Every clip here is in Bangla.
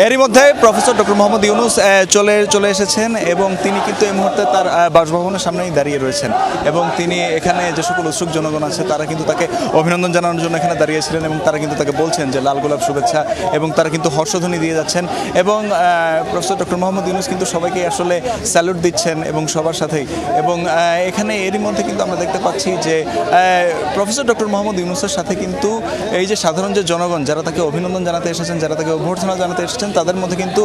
এরই মধ্যে প্রফেসর ডক্টর মোহাম্মদ ইউনূস চলে এসেছেন এবং তিনি কিন্তু এই মুহূর্তে তার বাসভবনের সামনেই দাঁড়িয়ে রয়েছেন এবং তিনি এখানে যে সকল উৎসুক জনগণ আছে তারা কিন্তু তাকে অভিনন্দন জানানোর জন্য এখানে দাঁড়িয়েছিলেন এবং তারা কিন্তু তাকে বলছেন যে লাল গোলাপ শুভেচ্ছা এবং তারা কিন্তু হর্ষধ্বনি দিয়ে যাচ্ছেন এবং প্রফেসর ডক্টর মোহাম্মদ ইউনূস কিন্তু সবাইকে আসলে স্যালুট দিচ্ছেন এবং সবার সাথেই এবং এখানে এরই মধ্যে কিন্তু আমরা দেখতে পাচ্ছি যে প্রফেসর ডক্টর মোহাম্মদ ইউনূসের সাথে কিন্তু এই যে সাধারণ যে জনগণ যারা তাকে অভিনন্দন জানাতে এসেছেন যারা তাকে অভ্যর্থনা জানাতে এসেছেন তাদের মধ্যে কিন্তু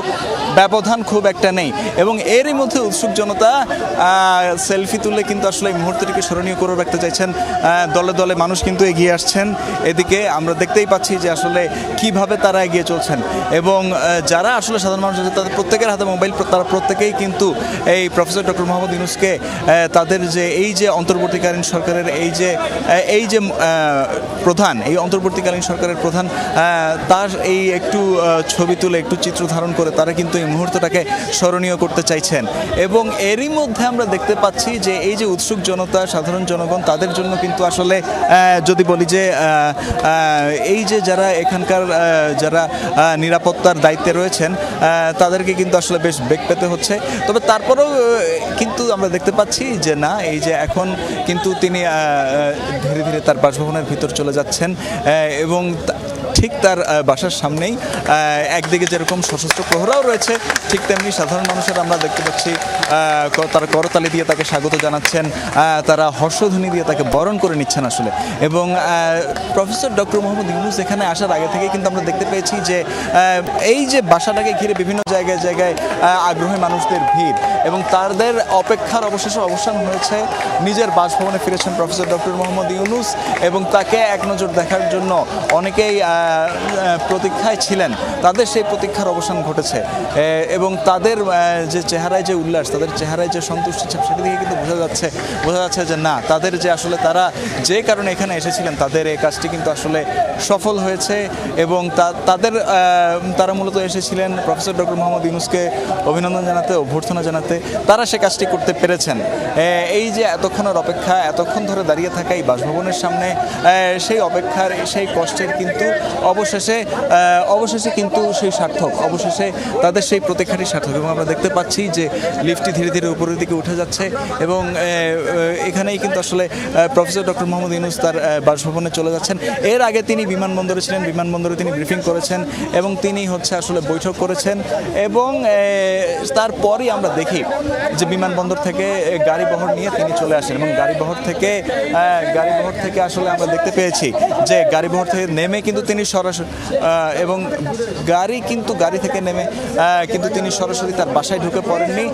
ব্যবধান খুব একটা নেই এবং এরই মধ্যে উৎসুক জনতা সেলফি তুলে কিন্তু আসলে এই মুহূর্তটিকে স্মরণীয় করে রাখতে চাইছেন। দলে দলে মানুষ কিন্তু এগিয়ে আসছেন, এদিকে আমরা দেখতেই পাচ্ছি যে আসলে কিভাবে তারা এগিয়ে চলছেন এবং যারা আসলে সাধারণ মানুষ আছে তাদের প্রত্যেকের হাতে মোবাইল, তারা প্রত্যেকেই কিন্তু এই প্রফেসর ডক্টর মোহাম্মদ ইউনূসকে তাদের যে এই যে অন্তর্বর্তীকালীন সরকারের এই যে প্রধান, এই অন্তর্বর্তীকালীন সরকারের প্রধান, তার এই একটু ছবি তুলে একটু চিত্র ধারণ করে তারা কিন্তু এই মুহূর্তটাকে স্মরণীয় করতে চাইছেন এবং এরই মধ্যে আমরা দেখতে পাচ্ছি যে এই যে উৎসুক জনতা, সাধারণ জনগণ, তাদের জন্য কিন্তু আসলে যদি বলি যে এই যে যারা এখানকার যারা নিরাপত্তার দায়িত্বে রয়েছেন তাদেরকে কিন্তু আসলে বেশ বেগ পেতে হচ্ছে। তবে তারপরেও কিন্তু আমরা দেখতে পাচ্ছি যে না, এই যে এখন কিন্তু তিনি ধীরে ধীরে তার বাসভবনের ভিতর চলে যাচ্ছেন এবং ঠিক তার বাসার সামনেই একদিকে যেরকম সশস্ত্র প্রহরাও রয়েছে ঠিক তেমনি সাধারণ মানুষের আমরা দেখতে পাচ্ছি তারা করতালি দিয়ে তাকে স্বাগত জানাচ্ছেন, তারা হর্ষধ্বনি দিয়ে তাকে বরণ করে নিচ্ছেন আসলে। এবং প্রফেসর ডক্টর মোহাম্মদ ইউনূস এখানে আসার আগে থেকে কিন্তু আমরা দেখতে পেয়েছি যে এই যে বাসাটাকে ঘিরে বিভিন্ন জায়গায় জায়গায় আগ্রহী মানুষদের ভিড় এবং তাদের অপেক্ষার অবশেষে অবসান হয়েছে। নিজের বাসভবনে ফিরেছেন প্রফেসর ডক্টর মোহাম্মদ ইউনূস এবং তাকে এক নজর দেখার জন্য অনেকেই প্রতীক্ষায় ছিলেন, তাদের সেই প্রতীক্ষার অবসান ঘটেছে এবং তাদের যে চেহারায় যে উল্লাস, তাদের চেহারায় যে সন্তুষ্টি, সেটা থেকে কিন্তু বোঝা যাচ্ছে যে না, তাদের যে আসলে তারা যে কারণে এখানে এসেছিলেন তাদের এই কাজটি কিন্তু আসলে সফল হয়েছে এবং তারা মূলত এসেছিলেন প্রফেসর ডক্টর মোহাম্মদ ইউনূসকে অভিনন্দন জানাতে, অভ্যর্থনা জানাতে, তারা সে কাজটি করতে পেরেছেন। এই যে এতক্ষণের অপেক্ষা, এতক্ষণ ধরে দাঁড়িয়ে থাকা এই বাসভবনের সামনে, সেই অপেক্ষার সেই কষ্টের কিন্তু অবশেষে কিন্তু সেই সার্থক, অবশেষে তাদের সেই প্রতীক্ষাটি সার্থক এবং আমরা দেখতে পাচ্ছি যে লিফটটি ধীরে ধীরে উপরের দিকে উঠে যাচ্ছে এবং এখানেই কিন্তু আসলে প্রফেসর ডক্টর মোহাম্মদ ইউনূস তার বাসভবনে চলে যাচ্ছেন। এর আগে তিনি বিমানবন্দরে ছিলেন, বিমানবন্দরে তিনি ব্রিফিং করেছেন এবং তিনি আসলে বৈঠক করেছেন এবং তারপরই আমরা দেখি যে বিমানবন্দর থেকে গাড়িবহর নিয়ে তিনি চলে আসেন এবং গাড়িবহর থেকে আসলে আমরা দেখতে পেয়েছি যে গাড়িবহর থেকে নেমে কিন্তু তিনি সরাসরি এবং গাড়ি থেকে নেমে কিন্তু তিনি সরাসরি তার বাসায় ঢুকে পড়েননি।